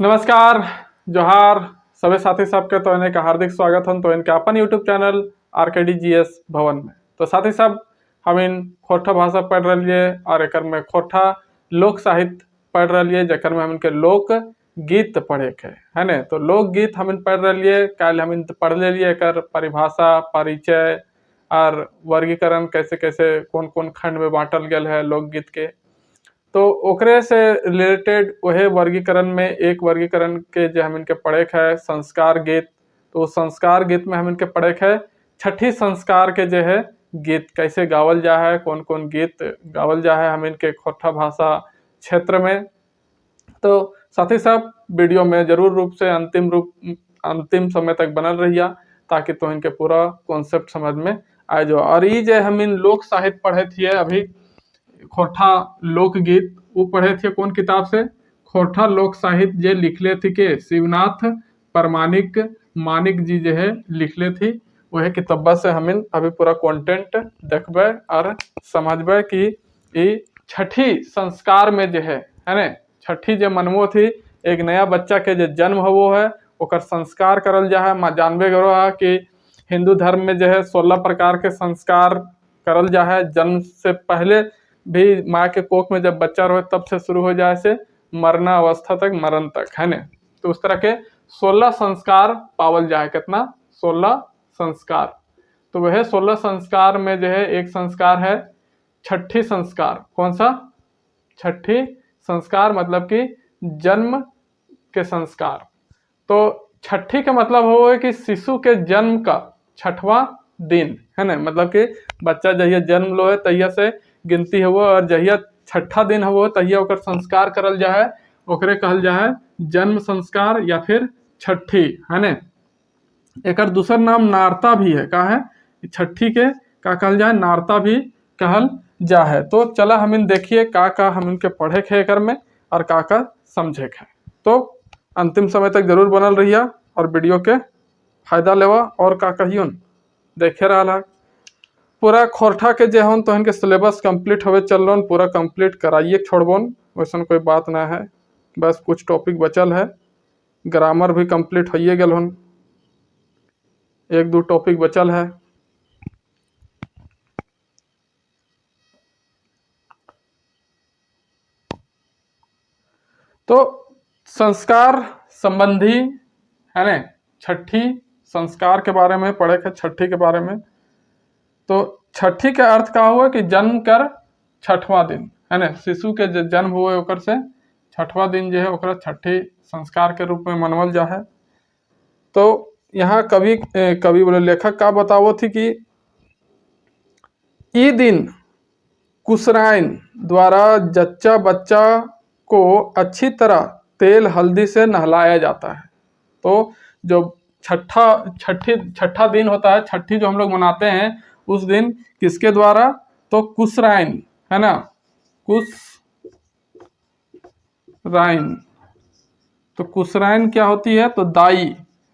नमस्कार, जोहार सभी साथी सबके तो इनका हार्दिक स्वागत है तो इनके अपन यूट्यूब चैनल RKDGS भवन में। तो साथी सब हम इन खोरठा भाषा पढ़ रही है और एक में खोरठा लोक साहित्य पढ़ रही है जकर में हम इनके लोक गीत पढ़े के है ने। तो लोकगीत हम इन पढ़ रही है, कल हम इन पढ़ लिए एकर परिभाषा, परिचय और वर्गीकरण कैसे कैसे कौन कौन खंड में बांटल गया है लोकगीत के। तो ओकरे से रिलेटेड वह वर्गीकरण में एक वर्गीकरण के जो हम इनके पढ़े है संस्कार गीत। तो संस्कार गीत में हम इनके पढ़े है छठी संस्कार के जो है गीत कैसे गावल जा है, कौन कौन गीत गावल जा है हम इनके खोरठा भाषा क्षेत्र में। तो साथ ही साथ वीडियो में जरूर रूप से अंतिम समय तक बनल रहिया ताकि तो इनके पूरा कॉन्सेप्ट समझ में आ जाओ। और ये जो हम इन लोक साहित्य पढ़े थे अभी खोरठा लोकगीत वो पढ़े थे कौन किताब से, खोरठा लोक साहित्य जे लिखले थी के शिवनाथ परमाणिक मानिक जी जो है लिखले थी वह किताबा से हम अभी पूरा कंटेंट देखबे और समझबे कि ये छठी संस्कार में जो है ना छठी जो मनमो थी एक नया बच्चा के जो जन्म हो है ओकर संस्कार करल जा है। माँ जानबे करो कि हिंदू धर्म में जो है 16 प्रकार के संस्कार करल जा है। जन्म से पहले भी माँ के कोख में जब बच्चा रहे तब से शुरू हो जाए से मरना अवस्था तक मरण तक है ने। तो उस तरह के 16 संस्कार पावल जाए, कितना 16 संस्कार। तो वह 16 संस्कार में जो है एक संस्कार है छठी संस्कार। कौन सा? छठी संस्कार मतलब कि जन्म के संस्कार। तो छठी का मतलब हो कि शिशु के जन्म का छठवां दिन है ना, मतलब कि बच्चा जहिया जन्म लो है तहिया से गिनती हो और जहिया छठा दिन हो तहिया ओकर संस्कार करल जा है, ओकरे कहल जा है जन्म संस्कार या फिर छठी है ने। एकर दूसर नाम नारता भी है, का है छठी के का कहल जाए, नारता भी कहल जा है। तो चला हम इन देखिए का हम इनके पढ़े खे एकर में और का समझे खे। तो अंतिम समय तक जरूर बनल रहिया और वीडियो के फायदा लेवा और का कहियो देखे रहा। पूरा खोरठा के जे हन तो इनके सिलेबस कंप्लीट होवे चल रहा, पूरा कंप्लीट कराइए छोड़बोन, वैसा कोई बात ना है। बस कुछ टॉपिक बचल है, ग्रामर भी कंप्लीट होइए गल हन, एक दो टॉपिक बचल है। तो संस्कार संबंधी है ने छठी संस्कार के बारे में पढ़े थे, छठी के बारे में। तो छठी का अर्थ का हुआ कि जन्म कर छठवां दिन है ना, शिशु के जन्म हुए ओकर से छठवां दिन जो है ओकरा छठी संस्कार के रूप में मनवल जा है। तो यहाँ कवि बोले लेखक का बतावो थी कि ई दिन कुसराइन द्वारा जच्चा बच्चा को अच्छी तरह तेल हल्दी से नहलाया जाता है। तो जो छठा दिन होता है, छठी जो हम लोग मनाते हैं उस दिन किसके द्वारा, तो कुसराइन है ना, कुसराइन। तो कुसराइन क्या होती है, तो दाई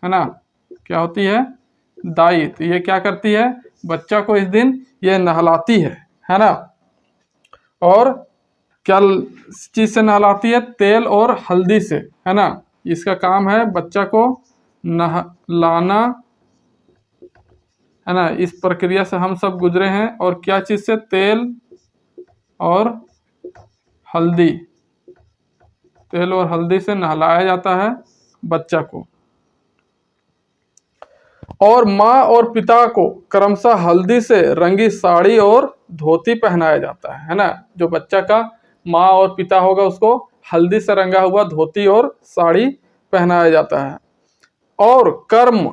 है ना, क्या होती है, दाई। तो ये क्या करती है, बच्चा को इस दिन ये नहलाती है ना। और क्या चीज से नहलाती है, तेल और हल्दी से है ना। इसका काम है बच्चा को नहलाना है ना। इस प्रक्रिया से हम सब गुजरे हैं। और क्या चीज से, तेल और हल्दी, तेल और हल्दी से नहलाया जाता है बच्चा को। और माँ और पिता को क्रमशः हल्दी से रंगी साड़ी और धोती पहनाया जाता है ना। जो बच्चा का माँ और पिता होगा उसको हल्दी से रंगा हुआ धोती और साड़ी पहनाया जाता है। और कर्म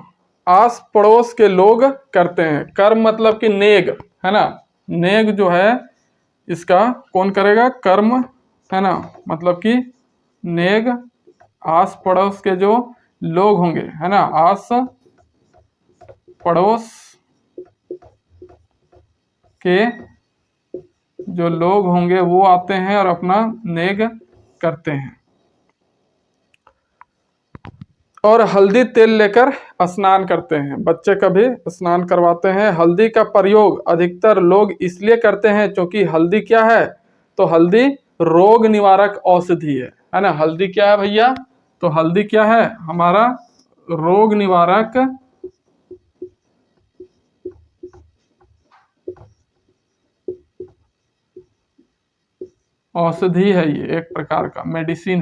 आस पड़ोस के लोग करते हैं। कर्म मतलब कि नेग है ना, नेग जो है इसका कौन करेगा, कर्म है ना, मतलब कि नेग आस पड़ोस के जो लोग होंगे है ना, आस पड़ोस के जो लोग होंगे वो आते हैं और अपना नेग करते हैं। और हल्दी तेल लेकर स्नान करते हैं, बच्चे का भी स्नान करवाते हैं। हल्दी का प्रयोग अधिकतर लोग इसलिए करते हैं क्योंकि हल्दी क्या है, तो हल्दी रोग निवारक औषधि है ना। हल्दी क्या है भैया, तो हल्दी क्या है? हमारा रोग निवारक औषधि है, ये एक प्रकार का मेडिसिन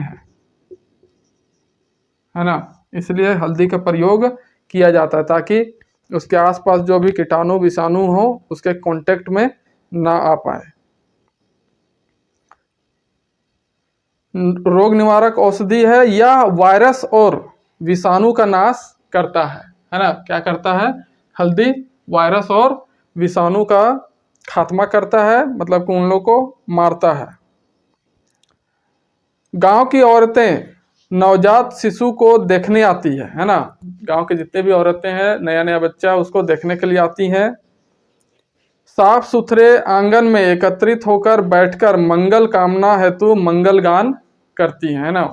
है ना। इसलिए हल्दी का प्रयोग किया जाता है ताकि उसके आसपास जो भी कीटाणु विषाणु हो उसके कांटेक्ट में ना आ पाए। रोग निवारक औषधि है या वायरस और विषाणु का नाश करता है ना। क्या करता है? हल्दी वायरस और विषाणु का खात्मा करता है, मतलब कि उन लोगों को मारता है। गांव की औरतें नवजात शिशु को देखने आती है ना। गांव के जितने भी औरतें हैं, नया नया बच्चा उसको देखने के लिए आती हैं। साफ सुथरे आंगन में एकत्रित होकर बैठकर मंगल कामना हेतु मंगल गान करती हैं, है ना।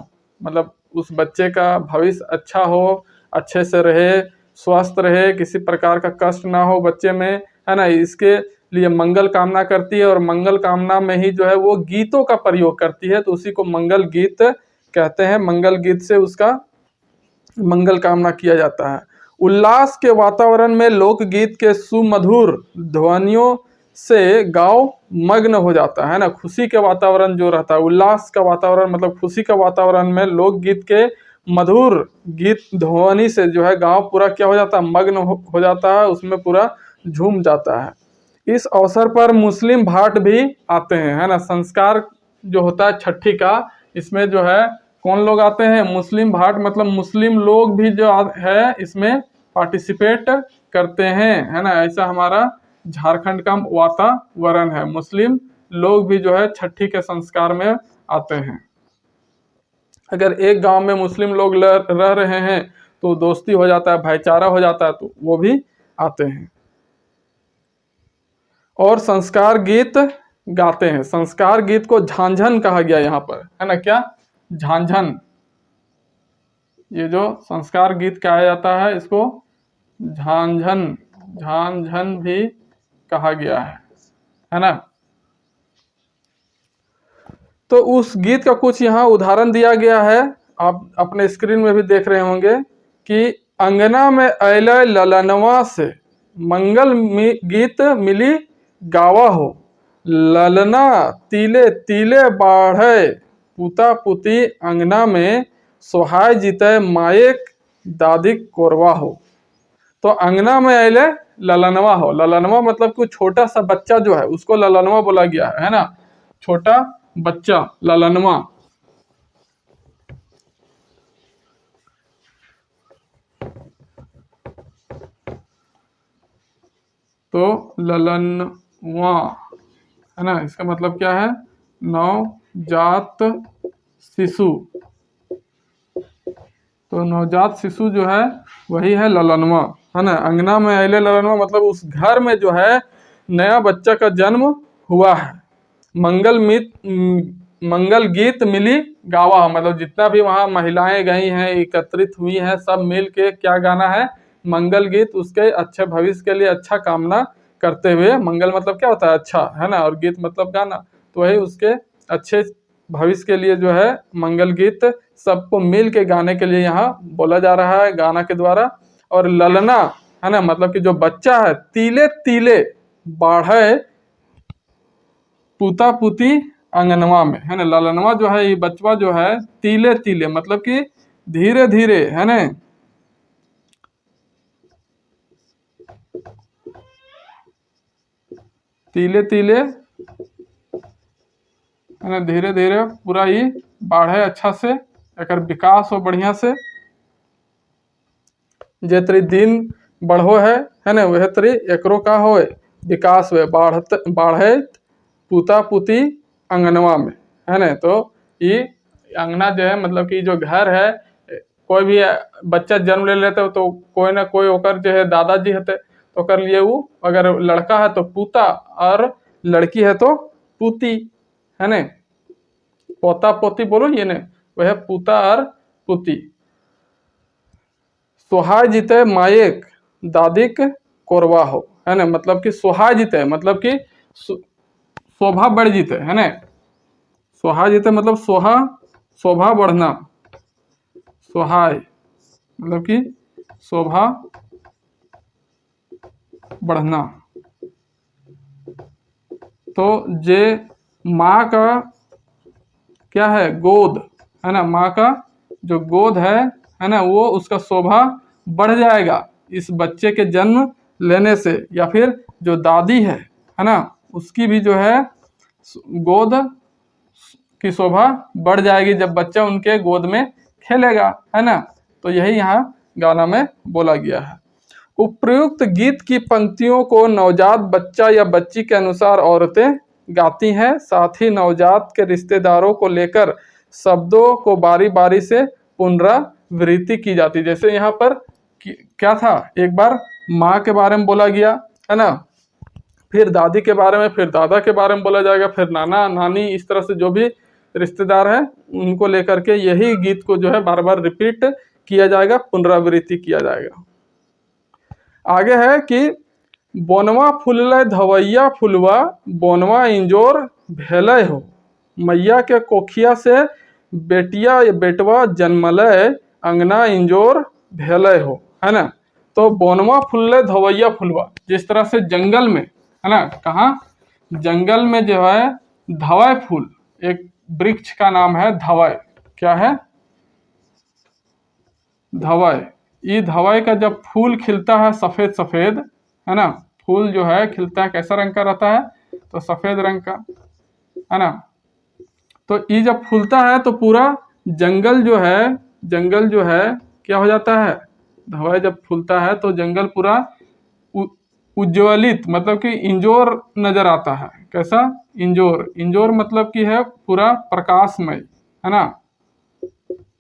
मतलब उस बच्चे का भविष्य अच्छा हो, अच्छे से रहे, स्वस्थ रहे, किसी प्रकार का कष्ट ना हो बच्चे में, है ना। इसके लिए मंगल कामना करती है और मंगल कामना में ही जो है वो गीतों का प्रयोग करती है, तो उसी को मंगल गीत कहते हैं। मंगल गीत से उसका मंगल कामना किया जाता है। उल्लास के वातावरण में लोकगीत के सुमधुर ध्वनियों से गांव मग्न हो जाता है ना। खुशी के वातावरण जो रहता है, उल्लास का वातावरण मतलब खुशी का वातावरण में लोकगीत के मधुर गीत ध्वनि से जो है गांव पूरा क्या हो जाता है? मग्न हो जाता है, उसमें पूरा झूम जाता है। इस अवसर पर मुस्लिम भाट भी आते हैं, है ना। संस्कार जो होता है छठी का, इसमें जो है कौन लोग आते हैं? मुस्लिम भाट, मतलब मुस्लिम लोग भी जो है इसमें पार्टिसिपेट करते हैं, है ना। ऐसा हमारा झारखंड का वातावरण है। मुस्लिम लोग भी जो है छठी के संस्कार में आते हैं। अगर एक गांव में मुस्लिम लोग रह रहे हैं तो दोस्ती हो जाता है, भाईचारा हो जाता है, तो वो भी आते हैं और संस्कार गीत गाते हैं। संस्कार गीत को झांझन कहा गया यहाँ पर, है ना। क्या? झांझन। ये जो संस्कार गीत गाया जाता है इसको झांझन, झांझन भी कहा गया है ना। तो उस गीत का कुछ यहाँ उदाहरण दिया गया है, आप अपने स्क्रीन में भी देख रहे होंगे कि अंगना में अले ललनवा से मंगल गीत मिली गावा हो, ललना तीले तीले बाढ़े, पुता पुती अंगना में सोहाय जीते मायक दादिक कोरवा हो। तो अंगना में अले ललनवा हो, ललनवा मतलब कोई छोटा सा बच्चा जो है उसको ललनवा बोला गया है ना। छोटा बच्चा ललनवा। तो ललनवा है ना, इसका मतलब क्या है? नवजात शिशु। तो नवजात शिशु जो है वही है ललनवा, है ना। अंगना में अले ललनवा मतलब उस घर में जो है नया बच्चा का जन्म हुआ है। मंगल गीत मिली गावा, मतलब जितना भी वहाँ महिलाएं गई हैं, एकत्रित हुई हैं, सब मिल के क्या गाना है? मंगल गीत। उसके अच्छे भविष्य के लिए अच्छा कामना करते हुए, मंगल मतलब क्या होता है? अच्छा, है ना, और गीत मतलब गाना, तो वही उसके अच्छे भविष्य के लिए जो है मंगल गीत सबको मिल के गाने के लिए यहाँ बोला जा रहा है गाना के द्वारा। और ललना है ना, मतलब कि जो बच्चा है, तीले तीले बाढ़े पुता पुती अंगनवा में, है ना। ललनवा जो है ये बचवा जो है तीले तीले मतलब कि धीरे धीरे, है ना, तीले तीले, है ना, धीरे धीरे पूरा ही बाढ़े अच्छा से, एक विकास हो बढ़िया से। जे तरी दिन बढ़ो है ना, वह तरी एकरो का हो विकास हुए, बाढ़े पुता पुती अंगनवा में, है ना। तो ये अंगना जो है मतलब कि जो घर है, कोई भी बच्चा जन्म ले लेते हो तो कोई ना कोई होकर जो है दादाजी होते, तो कर लिए वो, अगर लड़का है तो पूता और लड़की है तो पूती, है ना। पोता पोती बोलो ये ने, वह पूता और पुती। सोहाय जीते मायक दादिक कोरवा हो, है ना, मतलब कि सोहाय जीते मतलब कि शोभा बढ़ जीते, है ना। सोहा जीते मतलब शोभा बढ़ना, सोहाय मतलब कि शोभा बढ़ना। तो जे माँ का क्या है, गोद है ना, माँ का जो गोद है ना, वो उसका शोभा बढ़ जाएगा इस बच्चे के जन्म लेने से। या फिर जो दादी है ना, उसकी भी जो है गोद की शोभा बढ़ जाएगी जब बच्चा उनके गोद में खेलेगा, है ना। तो यही यहाँ गाना में बोला गया है। उपयुक्त गीत की पंक्तियों को नवजात बच्चा या बच्ची के अनुसार औरतें गाती हैं। साथ ही नवजात के रिश्तेदारों को लेकर शब्दों को बारी बारी से पुनरावृत्ति की जाती। जैसे यहाँ पर क्या था, एक बार माँ के बारे में बोला गया है ना, फिर दादी के बारे में, फिर दादा के बारे में बोला जाएगा, फिर नाना नानी, इस तरह से जो भी रिश्तेदार हैं उनको लेकर के यही गीत को जो है बार बार रिपीट किया जाएगा, पुनरावृत्ति किया जाएगा। आगे है कि बोनवा फूलय धवैया फुलवा, बोनवा इंजोर भेलय हो, मैया के कोखिया से बेटिया या बेटवा जन्मलय, अंगना इंजोर भेलय हो, है ना। तो बोनवा फूलय धवैया फुलवा, जिस तरह से जंगल में, है ना, कहाँ, जंगल में जो है धवय फूल, एक वृक्ष का नाम है धवय। क्या है, धवय। ये धवय का जब फूल खिलता है सफेद सफेद, है ना, फूल जो है खिलता है कैसा रंग का रहता है, तो सफेद रंग का, है ना। तो ये जब फूलता है तो पूरा जंगल जो है क्या हो जाता है, धवय जब फूलता है तो जंगल पूरा उज्ज्वलित, मतलब कि इंजोर नजर आता है। कैसा, इंजोर। इंजोर मतलब कि है पूरा प्रकाशमय, है ना,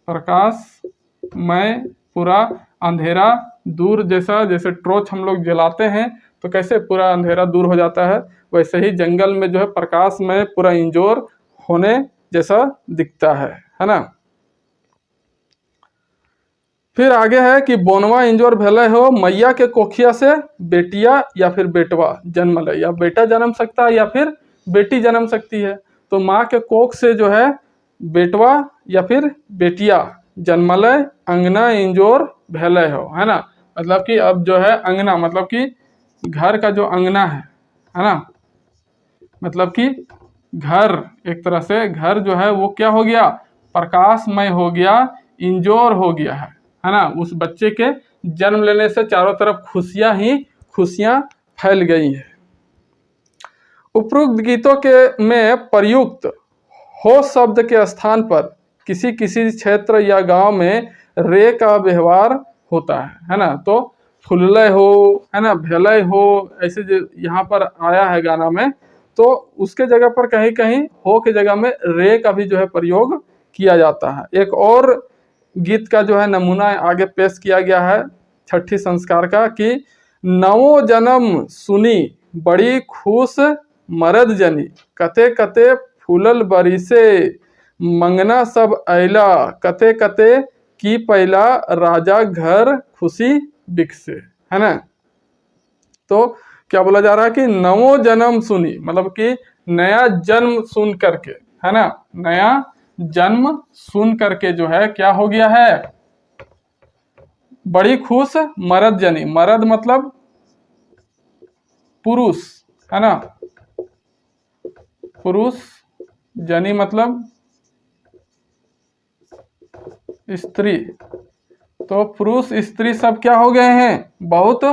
प्रकाशमय, पूरा अंधेरा दूर, जैसा जैसे टॉर्च हम लोग जलाते हैं तो कैसे पूरा अंधेरा दूर हो जाता है, वैसे ही जंगल में जो है प्रकाशमय पूरा इंजोर होने जैसा दिखता है ना। फिर आगे है कि बोनवा इंजोर भेलय हो, मैया के कोखिया से बेटिया या फिर बेटवा जन्म ले, या बेटा जन्म सकता है या फिर बेटी जन्म सकती है। तो माँ के कोख से जो है बेटवा या फिर बेटिया जन्मलय, अंगना इंजोर भेलय हो, है ना। मतलब कि अब जो है अंगना, मतलब कि घर का जो अंगना है ना, मतलब कि घर, एक तरह से घर जो है वो क्या हो गया, प्रकाशमय हो गया, इंजोर हो गया है ना। उस बच्चे के जन्म लेने से चारों तरफ खुशियां ही खुशियां फैल गई है। उपरोक्त गीतों के में प्रयुक्त हो शब्द के स्थान पर किसी किसी क्षेत्र या गांव में रे का व्यवहार होता है ना। तो फुल्लय हो, है ना, भेलय हो, ऐसे जो यहाँ पर आया है गाना में, तो उसके जगह पर कहीं कहीं हो के जगह में रे का भी जो है प्रयोग किया जाता है। एक और गीत का जो है नमूना आगे पेश किया गया है छठी संस्कार का, कि नवो जन्म सुनी बड़ी खुश मरद जनी, कते कते फूलल बरिसे, मंगना सब अयला, कते कते की पहला राजा घर खुशी बिकसे, है ना। तो क्या बोला जा रहा है कि नवो जन्म सुनी, मतलब कि नया जन्म सुन करके, है ना, नया जन्म सुन करके जो है क्या हो गया है, बड़ी खुश मरद जनी, मरद मतलब पुरुष, है ना, पुरुष, जनी मतलब स्त्री। तो पुरुष स्त्री सब क्या हो गए हैं, बहुत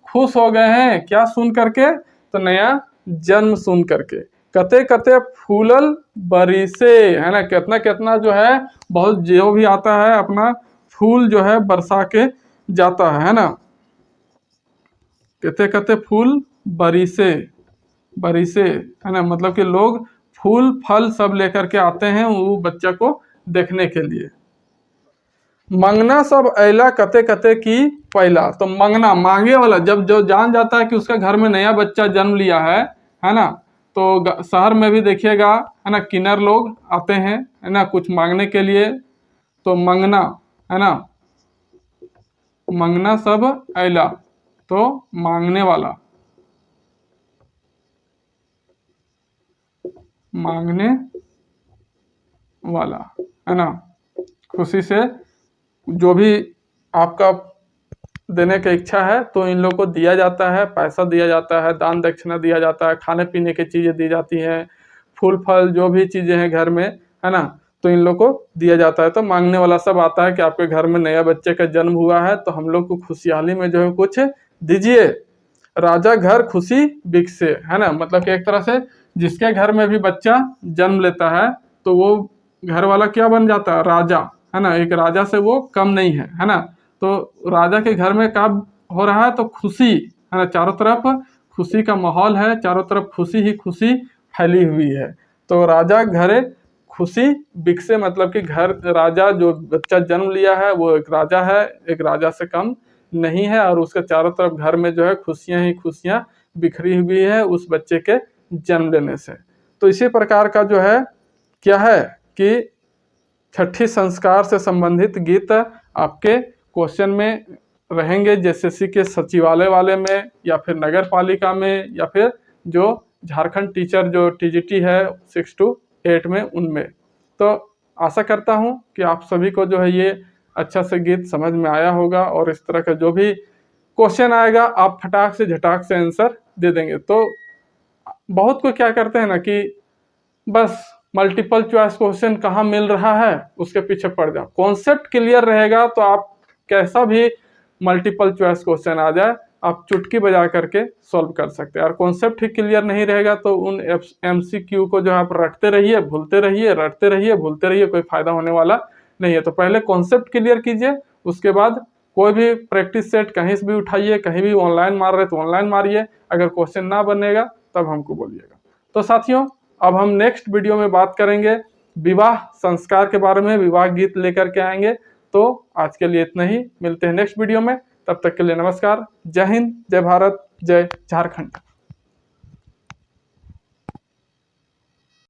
खुश हो गए हैं, क्या सुन करके, तो नया जन्म सुन करके। कते कते फूलल बरिसे, है ना, कितना कितना जो है बहुत जो भी आता है अपना फूल जो है बरसा के जाता है ना। कते कते फूल बरिसे, बरिसे, है ना, मतलब कि लोग फूल फल सब लेकर के आते हैं वो बच्चा को देखने के लिए। मंगना सब अयला कते कते की पहला, तो मंगना मांगे वाला, जब जो जान जाता है कि उसका घर में नया बच्चा जन्म लिया है ना, तो शहर में भी देखिएगा, है ना, किन्नर लोग आते हैं, है ना, कुछ मांगने के लिए। तो मंगना, है ना, मंगना सब अयला, तो मांगने वाला, मांगने वाला, है ना, खुशी से जो भी आपका देने की इच्छा है तो इन लोगों को दिया जाता है, पैसा दिया जाता है, दान दक्षिणा दिया जाता है, खाने पीने की चीज़ें दी जाती हैं, फूल फल जो भी चीज़ें हैं घर में, है ना, तो इन लोग को दिया जाता है। तो मांगने वाला सब आता है कि आपके घर में नया बच्चे का जन्म हुआ है तो हम लोग को खुशहाली में जो है कुछ दीजिए, राजा घर खुशी बिकसे, है ना। मतलब कि एक तरह से जिसके घर में भी बच्चा जन्म लेता है तो वो घर वाला क्या बन जाता है, राजा, है ना। एक राजा से वो कम नहीं है ना। तो राजा के घर में कब हो रहा है तो खुशी, है ना, चारों तरफ खुशी का माहौल है, चारों तरफ खुशी ही खुशी फैली हुई है। तो राजा घरे खुशी बिकसे मतलब कि घर, राजा जो बच्चा जन्म लिया है वो एक राजा है, एक राजा से कम नहीं है, और उसके चारों तरफ घर में जो है खुशियां ही खुशियां बिखरी हुई है उस बच्चे के जन्म लेने से। तो इसी प्रकार का जो है क्या है कि छठी संस्कार से संबंधित गीत आपके क्वेश्चन में रहेंगे, जेएसएससी के सचिवालय वाले में या फिर नगर पालिका में या फिर जो झारखंड टीचर जो टीजीटी है 6 to 8 में, उनमें। तो आशा करता हूं कि आप सभी को जो है ये अच्छा से गीत समझ में आया होगा और इस तरह का जो भी क्वेश्चन आएगा आप फटाक से झटाक से आंसर दे देंगे। तो बहुत को क्या करते हैं ना कि बस मल्टीपल चॉइस क्वेश्चन कहाँ मिल रहा है उसके पीछे पड़ जाओ। कॉन्सेप्ट क्लियर रहेगा तो आप कैसा भी मल्टीपल चॉइस क्वेश्चन आ जाए आप चुटकी बजा करके सॉल्व कर सकते हैं। और कॉन्सेप्ट ही क्लियर नहीं रहेगा तो उन एमसीक्यू को जो आप रटते रहिए, भूलते रहिए, रटते रहिए, भूलते रहिए, कोई फायदा होने वाला नहीं है। तो पहले कॉन्सेप्ट क्लियर कीजिए, उसके बाद कोई भी प्रैक्टिस सेट कहीं से भी उठाइए, कहीं भी ऑनलाइन मार रहे तो ऑनलाइन मारिए, अगर क्वेश्चन ना बनेगा तब हमको बोलिएगा। तो साथियों अब हम नेक्स्ट वीडियो में बात करेंगे विवाह संस्कार के बारे में, विवाह गीत लेकर के आएंगे। तो आज के लिए इतना ही, मिलते हैं नेक्स्ट वीडियो में, तब तक के लिए नमस्कार, जय हिंद, जय भारत, जय झारखंड।